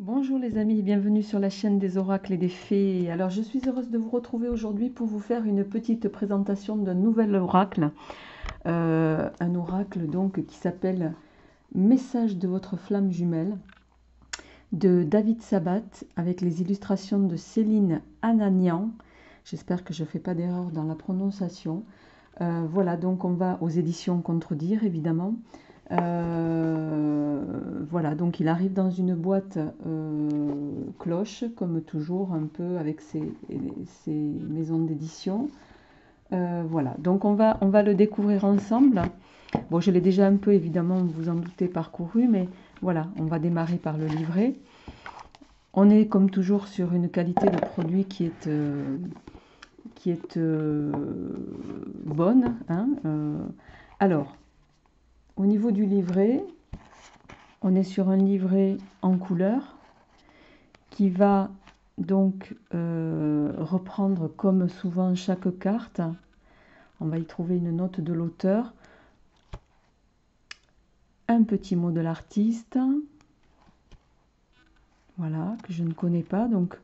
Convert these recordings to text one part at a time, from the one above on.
Bonjour les amis, bienvenue sur la chaîne des oracles et des fées. Alors je suis heureuse de vous retrouver aujourd'hui pour vous faire une petite présentation d'un nouvel oracle. Un oracle donc qui s'appelle Message de votre flamme jumelle de David Sabat avec les illustrations de Céline Ananian. J'espère que je ne fais pas d'erreur dans la prononciation. Voilà, donc on va aux éditions Contredire évidemment. Voilà, donc il arrive dans une boîte cloche, comme toujours, un peu avec ses maisons d'édition. Voilà, donc on va le découvrir ensemble. Bon, je l'ai déjà un peu, évidemment, vous vous en doutez, parcouru, mais voilà, on va démarrer par le livret. On est, comme toujours, sur une qualité de produit qui est bonne, hein. Alors, au niveau du livret, on est sur un livret en couleur qui va donc reprendre comme souvent chaque carte. On va y trouver une note de l'auteur, un petit mot de l'artiste, voilà, que je ne connais pas. Donc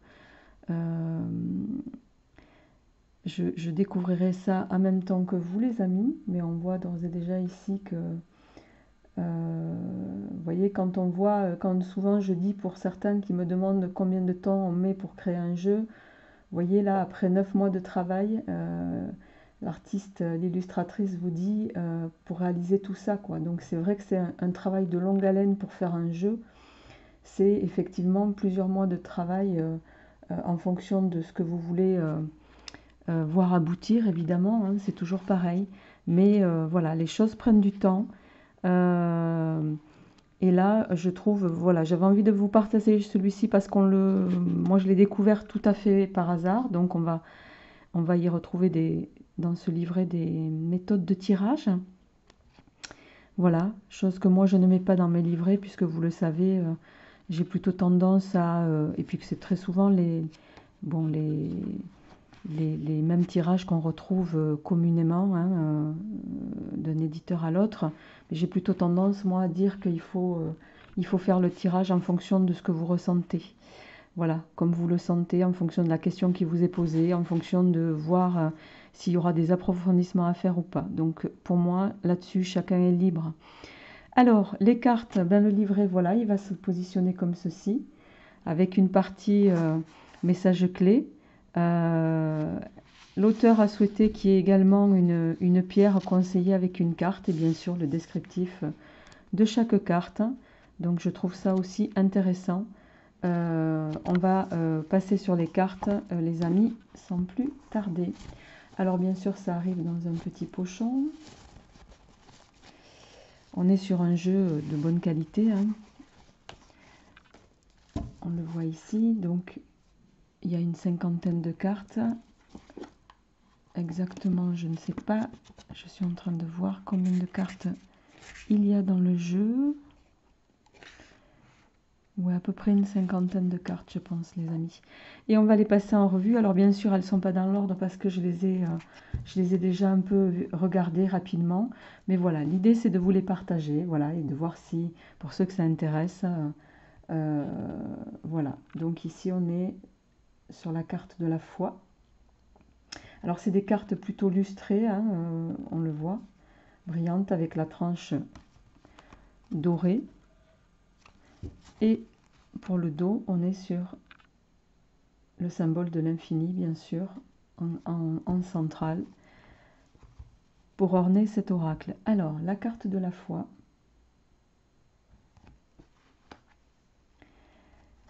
je découvrirai ça en même temps que vous les amis, mais on voit d'ores et déjà ici que vous voyez, quand on voit, quand souvent je dis pour certains qui me demandent combien de temps on met pour créer un jeu, vous voyez là, après 9 mois de travail, l'artiste, l'illustratrice vous dit pour réaliser tout ça, quoi. Donc c'est vrai que c'est un travail de longue haleine pour faire un jeu. C'est effectivement plusieurs mois de travail en fonction de ce que vous voulez voir aboutir, évidemment, hein, c'est toujours pareil. Mais voilà, les choses prennent du temps. Euh, et là, je trouve, voilà, j'avais envie de vous partager celui-ci parce moi je l'ai découvert tout à fait par hasard. Donc on va y retrouver dans ce livret des méthodes de tirage. Voilà, chose que moi je ne mets pas dans mes livrets puisque vous le savez, j'ai plutôt tendance et puis que c'est très souvent bon, les mêmes tirages qu'on retrouve communément, hein, d'un éditeur à l'autre. Mais j'ai plutôt tendance, moi, à dire qu'il faut faire le tirage en fonction de ce que vous ressentez. Voilà, comme vous le sentez, en fonction de la question qui vous est posée, en fonction de voir s'il y aura des approfondissements à faire ou pas. Donc pour moi, là-dessus, chacun est libre. Alors, les cartes, ben, le livret, voilà, il va se positionner comme ceci, avec une partie message clé. L'auteur a souhaité qu'il y ait également une pierre conseillée avec une carte et bien sûr le descriptif de chaque carte. Donc je trouve ça aussi intéressant. On va passer sur les cartes, les amis, sans plus tarder. Alors bien sûr, ça arrive dans un petit pochon. On est sur un jeu de bonne qualité, hein. On le voit ici, donc il y a une cinquantaine de cartes. Exactement, je ne sais pas. Je suis en train de voir combien de cartes il y a dans le jeu. Ouais, à peu près une cinquantaine de cartes, je pense, les amis. Et on va les passer en revue. Alors, bien sûr, elles ne sont pas dans l'ordre parce que je les ai déjà un peu regardées rapidement. Mais voilà, l'idée, c'est de vous les partager, voilà, et de voir si, pour ceux que ça intéresse, voilà. Donc ici, on est sur la carte de la foi. Alors, c'est des cartes plutôt lustrées, hein, on le voit, brillantes avec la tranche dorée. Et pour le dos, on est sur le symbole de l'infini, bien sûr, en centrale, pour orner cet oracle. Alors, la carte de la foi,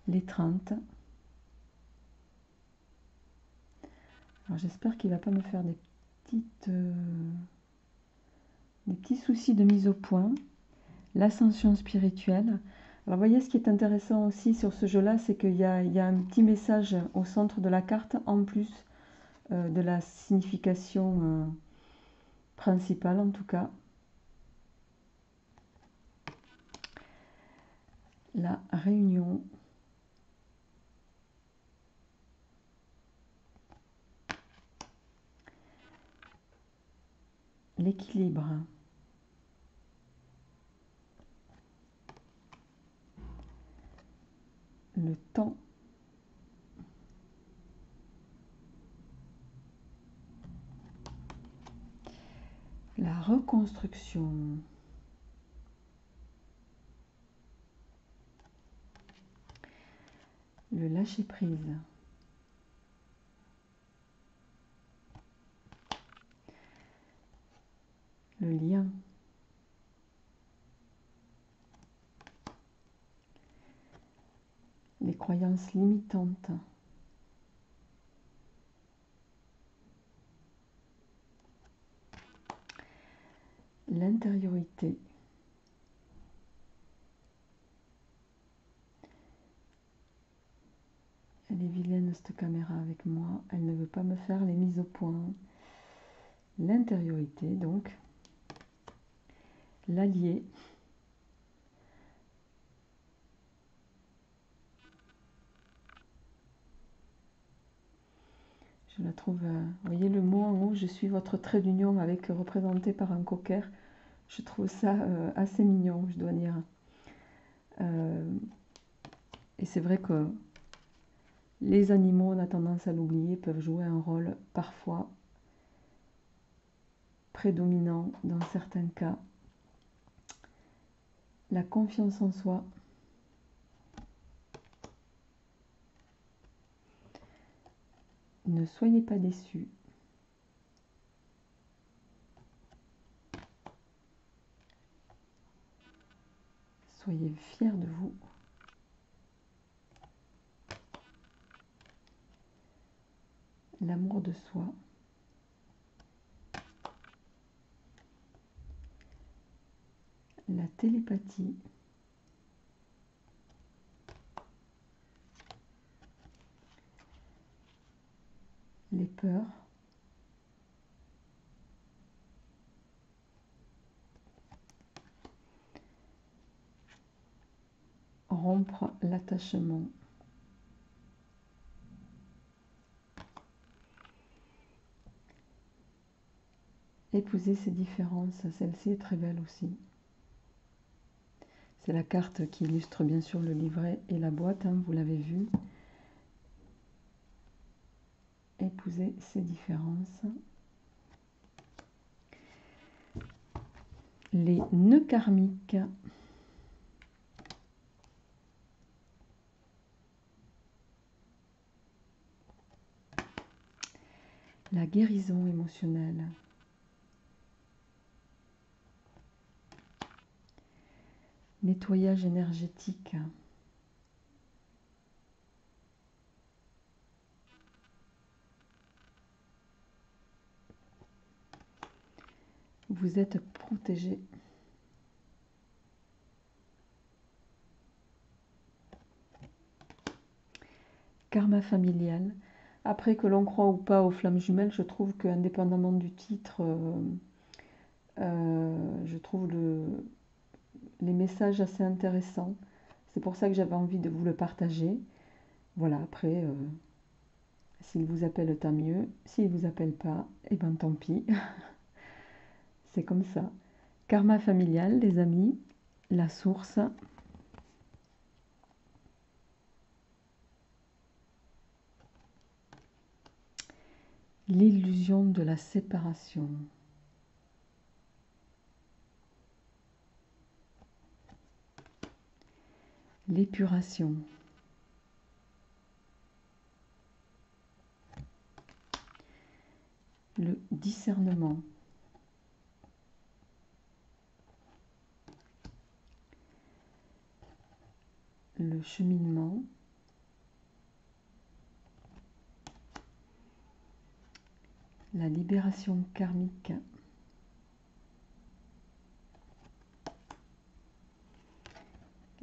l'étreinte. Alors, j'espère qu'il ne va pas me faire des petits soucis de mise au point. L'ascension spirituelle. Alors, vous voyez, ce qui est intéressant aussi sur ce jeu-là, c'est qu'il y a un petit message au centre de la carte, en plus de la signification principale, en tout cas. La réunion. L'équilibre. le temps, la reconstruction, le lâcher-prise, le lien, les croyances limitantes, l'intériorité, elle est vilaine cette caméra avec moi, elle ne veut pas me faire les mises au point, l'intériorité donc, l'allié, je la trouve, vous voyez le mot en haut, je suis votre trait d'union avec représenté par un cocker, je trouve ça assez mignon, je dois dire. Et c'est vrai que les animaux, on a tendance à l'oublier, peuvent jouer un rôle parfois prédominant dans certains cas. La confiance en soi, ne soyez pas déçus. Soyez fiers de vous. L'amour de soi. La télépathie. Les peurs. Rompre l'attachement. Épouser ses différences, celle-ci est très belle aussi. C'est la carte qui illustre bien sûr le livret et la boîte, hein, vous l'avez vu. Épouser ses différences. Les nœuds karmiques. La guérison émotionnelle. Nettoyage énergétique. Vous êtes protégé. Karma familial. Après que l'on croit ou pas aux flammes jumelles, je trouve qu'indépendamment du titre, je trouve les messages assez intéressants. C'est pour ça que j'avais envie de vous le partager. Voilà, après, s'il vous appelle, tant mieux. S'il vous appelle pas, eh ben tant pis. C'est comme ça. Karma familial, les amis, la source. L'illusion de la séparation. L'épuration. Le discernement. Le cheminement. La libération karmique.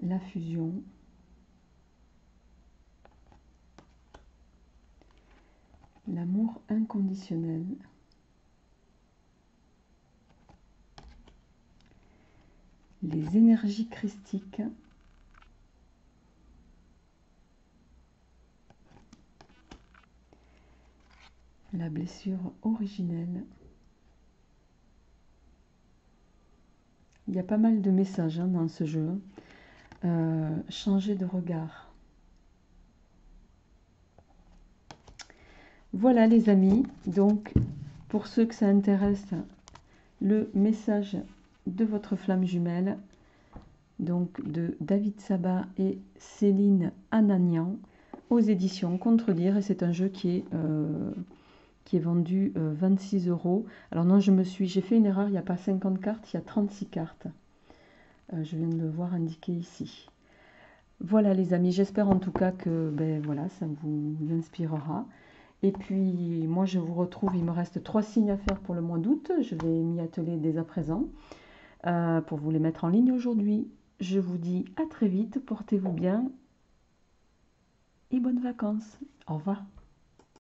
La fusion. L'amour inconditionnel. Les énergies christiques. La blessure originelle. Il y a pas mal de messages hein, dans ce jeu. Changer de regard. Voilà les amis, donc pour ceux que ça intéresse, le message de votre flamme jumelle, donc de David Sabat et Céline Ananian, aux éditions Contredire, et c'est un jeu qui est vendu 26 euros. Alors non, j'ai fait une erreur, il n'y a pas 50 cartes, il y a 36 cartes. Je viens de le voir indiqué ici. Voilà les amis, j'espère en tout cas que voilà, ça vous inspirera. Et puis moi je vous retrouve, il me reste 3 signes à faire pour le mois d'août. Je vais m'y atteler dès à présent pour vous les mettre en ligne aujourd'hui. Je vous dis à très vite, portez-vous bien et bonnes vacances. Au revoir.